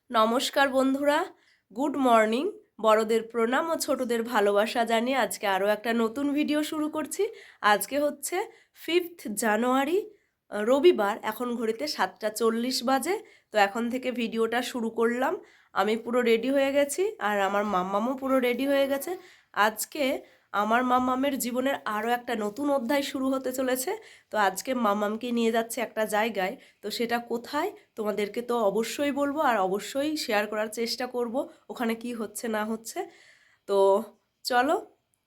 নমস্কার বন্ধুরা, good morning. বড়দের প্রণাম ও ছোটদের ভালোবাসা জানিয়ে আজকে আরও একটা নতুন ভিডিও শুরু করছি। আজকে হচ্ছে 5th জানুয়ারি, রবিবার। এখন ঘড়িতে 7:40 বাজে। তো এখন থেকে ভিডিওটা শুরু করলাম। আমি পুরো রেডি হয়ে গেছি আর আমার মাম্মামও পুরো রেডি হয়ে গেছে। আজকে আমার মাম্মামের জীবনের আরও একটা নতুন অধ্যায় শুরু হতে চলেছে। তো আজকে মাম্মামকে নিয়ে যাচ্ছে একটা জায়গায়। তো সেটা কোথায় তোমাদেরকে তো অবশ্যই বলবো আর অবশ্যই শেয়ার করার চেষ্টা করব ওখানে কি হচ্ছে না হচ্ছে। তো চলো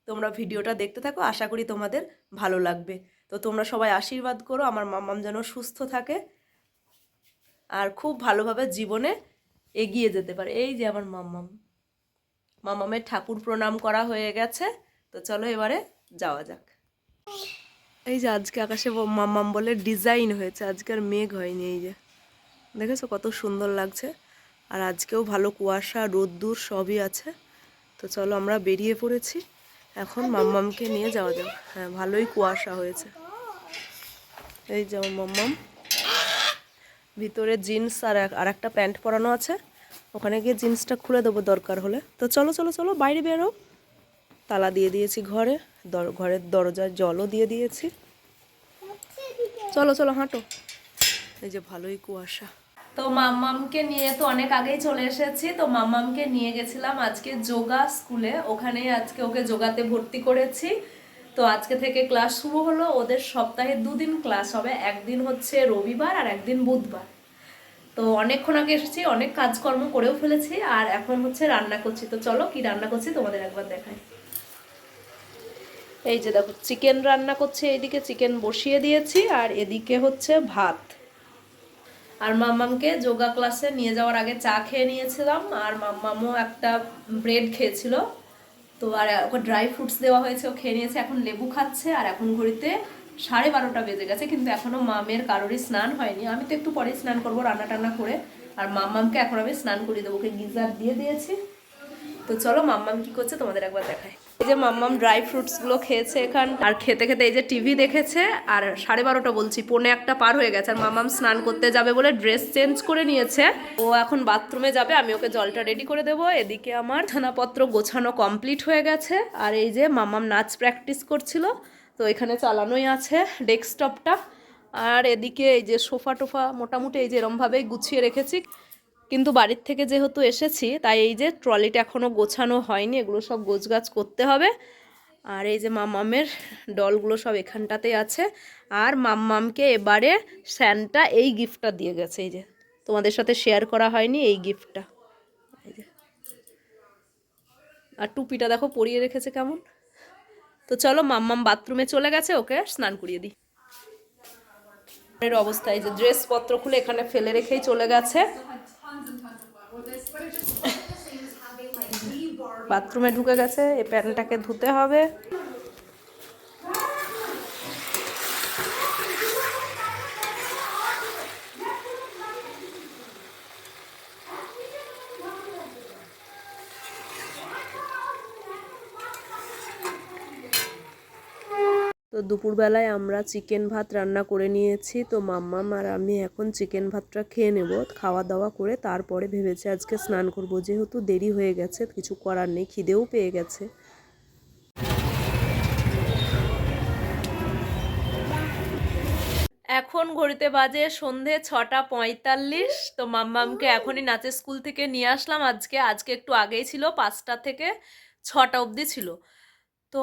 তোমরা ভিডিওটা দেখতে থাকো, আশা করি তোমাদের ভালো লাগবে। তো তোমরা সবাই আশীর্বাদ করো আমার মাম্মাম যেন সুস্থ থাকে আর খুব ভালোভাবে জীবনে এগিয়ে যেতে পারে। এই যে আমার মাম্মাম, মাম্মামের ঠাকুর প্রণাম করা হয়ে গেছে। তো চলো এবারে যাওয়া যাক। এই যে আজকে আকাশে মাম্মাম বলে ডিজাইন হয়েছে, আজকে আর মেঘ হয়নি। এই যে দেখেছো কত সুন্দর লাগছে। আর আজকেও ভালো কুয়াশা রোদ্দুর সবই আছে। তো চলো আমরা বেরিয়ে পড়েছি, এখন মাম্মামকে নিয়ে যাওয়া যাক। হ্যাঁ, ভালোই কুয়াশা হয়েছে। এই যে আমার মাম্মাম, ভিতরে জিন্স আর একটা প্যান্ট পরানো আছে, ওখানে গিয়ে জিন্সটা খুলে দেবো দরকার হলে। তো চলো চলো চলো বাইরে বেরো। তালা দিয়ে দিয়েছি ঘরে, ঘরের দরজায় জলও দিয়ে দিয়েছি। চলো চলো হাঁটো। এই যে ভালোই কুয়াশা। তো মাম্মামকে নিয়ে তো অনেক আগেই চলে এসেছি। তো মাম্মামকে নিয়ে গেছিলাম আজকে যোগা স্কুলে, ওখানেই আজকে ওকে যোগাতে ভর্তি করেছি। তো আজকে থেকে ক্লাস শুরু হলো। ওদের সপ্তাহে 2 দিন ক্লাস হবে, একদিন হচ্ছে রবিবার আর একদিন বুধবার। তো অনেকক্ষণ আগে এসেছি, অনেক কাজকর্ম করেও ফেলেছি আর এখন হচ্ছে রান্না করছি। তো চলো কি রান্না করছি তোমাদের একবার দেখাই। এই যে দেখো চিকেন রান্না করছি, এইদিকে চিকেন বসিয়ে দিয়েছি আর এদিকে হচ্ছে ভাত। আর মাম্মামকে যোগা ক্লাসে নিয়ে যাওয়ার আগে চা খেয়ে নিয়েছিলাম আর মাম্মামও একটা ব্রেড খেয়েছিল। তো আর ওকে ড্রাই ফ্রুটস দেওয়া হয়েছে, ও খেয়ে নিয়েছে, এখন লেবু খাচ্ছে। আর এখন ঘড়িতে 12:30 বেজে গেছে, কিন্তু এখনো মামের কারোরই স্নান হয়নি। আমি তো একটু পরেই স্নান করবো রান্না টান্না করে। আর মাম্মামকে এখন আমি স্নান করিয়ে দেবো, ওকে গিজার দিয়ে দিয়েছি। তো চলো মাম্মাম কি করছে তোমাদের একবার দেখাই। এই যে মাম্মাম ড্রাই ফ্রুটস গুলো খেয়েছে এখান, আর খেতে খেতে এই যে টিভি দেখেছে। আর 12:30 বলছি, 1:45 পার হয়ে গেছে। আর মাম্মাম স্নান করতে যাবে বলে ড্রেস চেঞ্জ করে নিয়েছে, ও এখন বাথরুমে যাবে। আমি ওকে জলটা রেডি করে দেবো। এদিকে আমার ছানাপত্র গোছানো কমপ্লিট হয়ে গেছে। আর এই যে মাম্মাম নাচ প্র্যাকটিস করছিল, তো এখানে চালানোই আছে ডেস্কটপটা। আর এদিকে এই যে সোফা টোফা মোটামুটি এই যে এরমভাবেই গুছিয়ে রেখেছি। কিন্তু বাড়ির থেকে যেহেতু এসেছি তাই এই যে ট্রলিটা এখনও গোছানো হয়নি, এগুলো সব গোছগাছ করতে হবে। আর এই যে মাম্মামের ডলগুলো সব এখানটাতেই আছে। আর মাম্মামকে এবারে স্যান্টা এই গিফটটা দিয়ে গেছে, এই যে তোমাদের সাথে শেয়ার করা হয়নি এই গিফটটা। এই যে আর টুপিটা দেখো পরিয়ে রেখেছে কেমন। তো চলো মাম্মাম বাথরুমে চলে গেছে, ওকে স্নান করিয়ে দিই। এর অবস্থা এই যে ড্রেসপত্র খুলে এখানে ফেলে রেখেই চলে গেছে। বাথরুমে ঢুকে গেছে, এই প্যান্টটাকে ধুতে হবে। তো দুপুরবেলায় আমরা চিকেন ভাত রান্না করে নিয়েছি। তো মাম্মাম আর আমি এখন চিকেন ভাতটা খেয়ে নেব, খাওয়া দাওয়া করে তারপরে ভেবেছি আজকে স্নান করব, যেহেতু দেরি হয়ে গেছে কিছু করার নেই, খিদেও পেয়ে গেছে। এখন ঘড়িতে বাজে সন্ধে 6:45। তো মাম্মামকে এখনই নাচের স্কুল থেকে নিয়ে আসলাম। আজকে একটু আগেই ছিল, 5টা থেকে 6টা অবধি ছিল। তো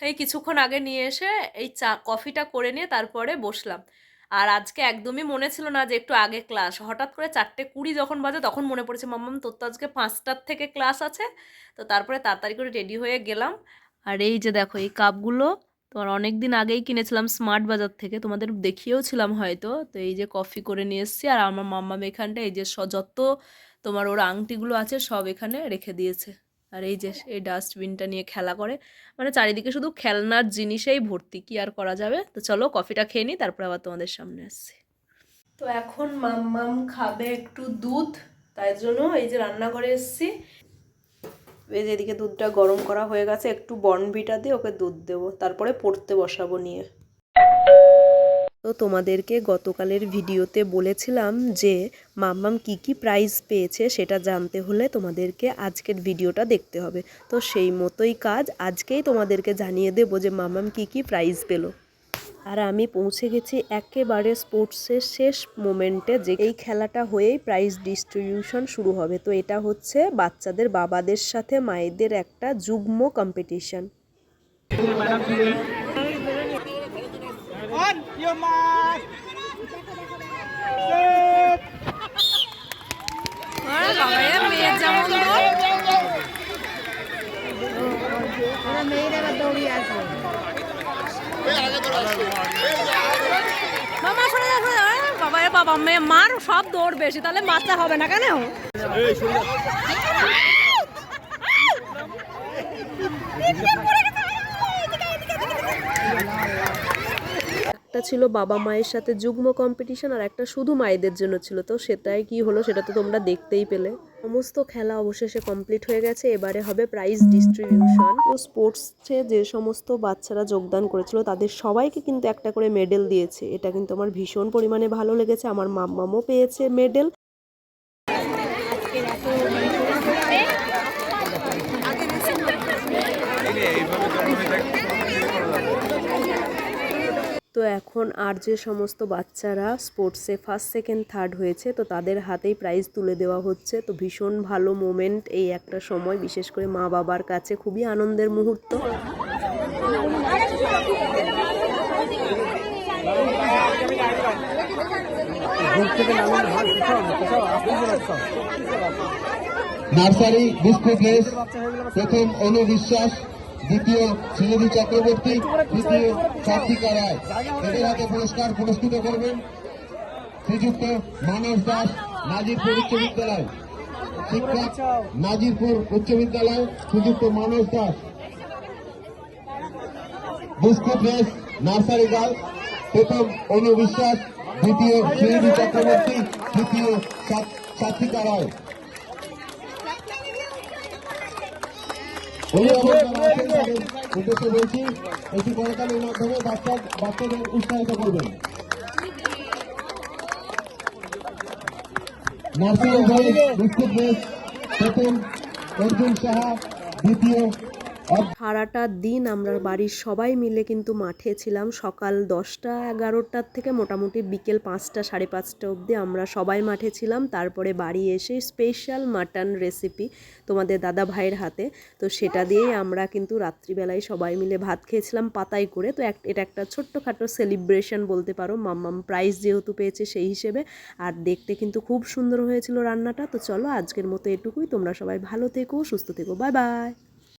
এই কিছুক্ষণ আগে নিয়ে এসে এই কফিটা করে নিয়ে তারপরে বসলাম। আর আজকে একদমই মনে ছিল না যে একটু আগে ক্লাস, হঠাৎ করে 4:20 যখন বাজে তখন মনে পড়েছে মাম্মাম তোর তো আজকে 5টার থেকে ক্লাস আছে। তো তারপরে তাড়াতাড়ি করে রেডি হয়ে গেলাম। আর এই যে দেখো এই কাপগুলো তোমার অনেক দিন আগেই কিনেছিলাম স্মার্ট বাজার থেকে, তোমাদের দেখিয়েও ছিলাম হয়তো। তো এই যে কফি করে নিয়ে এসেছি। আর আমার মাম্মাম এখানটা এই যে যত তোমার ওর আংটিগুলো আছে সব এখানে রেখে দিয়েছে। আর এই যে এই ডাস্টবিনটা নিয়ে খেলা করে, মানে চারিদিকে শুধু খেলনার জিনিসেই ভর্তি, কি আর করা যাবে। তো চলো কফিটা খেয়ে নিই, তারপর আবার তোমাদের সামনে আসছি। তো এখন মাম্মাম খাবে একটু দুধ, তাই জন্য এই যে রান্নাঘরে এসেছি। এই যে এদিকে দুধটা গরম করা হয়ে গেছে, একটু বর্নভিটা দিয়ে ওকে দুধ দেবো, তারপরে পড়তে বসাবো নিয়ে। তো তোমাদেরকে গতকালের ভিডিওতে বলেছিলাম যে মাম্মাম কি প্রাইজ পেয়েছে সেটা জানতে হলে তোমাদেরকে আজকের ভিডিওটা দেখতে হবে। তো সেই মতোই কাজ, আজকেই তোমাদেরকে জানিয়ে দেবো যে মাম্মাম কি প্রাইজ পেলো। আর আমি পৌঁছে গেছি একেবারে স্পোর্টসের শেষ মোমেন্টে, যে এই খেলাটা হয়েই প্রাইজ ডিস্ট্রিবিউশন শুরু হবে। তো এটা হচ্ছে বাচ্চাদের বাবাদের সাথে মায়েদের একটা যুগ্ম কম্পিটিশন। মামা সরে যা, বাবা এ বাবা মেয়ে মার সব দৌড় বেশি, তাহলে মাছটা হবে না কেন? একটা ছিল বাবা মায়ের সাথে যুগ্ম কম্পিটিশন আর একটা শুধু মায়েদের জন্য ছিল। তো সেটাই কি হলো সেটা তো তোমরা দেখতেই পেলে। সমস্ত খেলা অবশেষে কমপ্লিট হয়ে গেছে, এবারে হবে প্রাইজ ডিস্ট্রিবিউশন। তো স্পোর্টসে যে সমস্ত বাচ্চারা যোগদান করেছিল তাদের সবাইকে কিন্তু একটা করে মেডেল দিয়েছে। এটা কিন্তু আমার ভীষণ পরিমাণে ভালো লেগেছে। আমার মাম্মামও পেয়েছে মেডেল। তো এখন আর যে সমস্ত বাচ্চারা স্পোর্টসে ফার্স্ট সেকেন্ড থার্ড হয়েছে তো তাদের হাতেই প্রাইজ তুলে দেওয়া হচ্ছে। তো ভীষণ ভালো মোমেন্ট এই একটা সময়, বিশেষ করে মা বাবার কাছে খুবই আনন্দের মুহূর্ত। নার্সারি বিস্কুট রেস, প্রথম অনু বিশ্বাস, দ্বিতীয় শ্রীদেবী চক্রবর্তী, তৃতীয় সাত্বিকা রায়। এদের হাতে পুরস্কার পুরস্কৃত করবেন শ্রীযুক্ত মানস দাস, নাজিরপুর উচ্চ বিদ্যালয় শিক্ষক, নাজিরপুর উচ্চ বিদ্যালয় শ্রীযুক্ত Manas Das. Biscuit race nursery girl, প্রথম অনু বিশ্বাস, দ্বিতীয় শ্রীদেবী চক্রবর্তী, তৃতীয় সাত্বিকা রায়। উদ্দেশ্য বলছি, এটি করতালির মাধ্যমে বাচ্চাদের উৎসাহিত করবেন। নার্সারি গার্লস বিস্কুট রেস, প্রথম অর্জুন সাহা, দ্বিতীয়। সারাটা দিন আমরা বাড়ির সবাই মিলে কিন্তু মাঠে ছিলাম। সকাল 10টা-11টার থেকে মোটামুটি বিকেল 5টা সাড়ে 5টা অবধি আমরা সবাই মাঠে ছিলাম। তারপরে বাড়ি এসে স্পেশাল মাটন রেসিপি তোমাদের দাদা ভাইয়ের হাতে, তো সেটা দিয়েই আমরা কিন্তু রাত্রিবেলায় সবাই মিলে ভাত খেয়েছিলাম পাতায় করে। তো এটা একটা ছোট্টখাটো সেলিব্রেশন বলতে পারো, মাম্মাম প্রাইজ যেহেতু পেয়েছে সেই হিসেবে। আর দেখতে কিন্তু খুব সুন্দর হয়েছিল রান্নাটা। তো চলো আজকের মতো এটুকুই, তোমরা সবাই ভালো থেকো, সুস্থ থেকো, বাই বাই।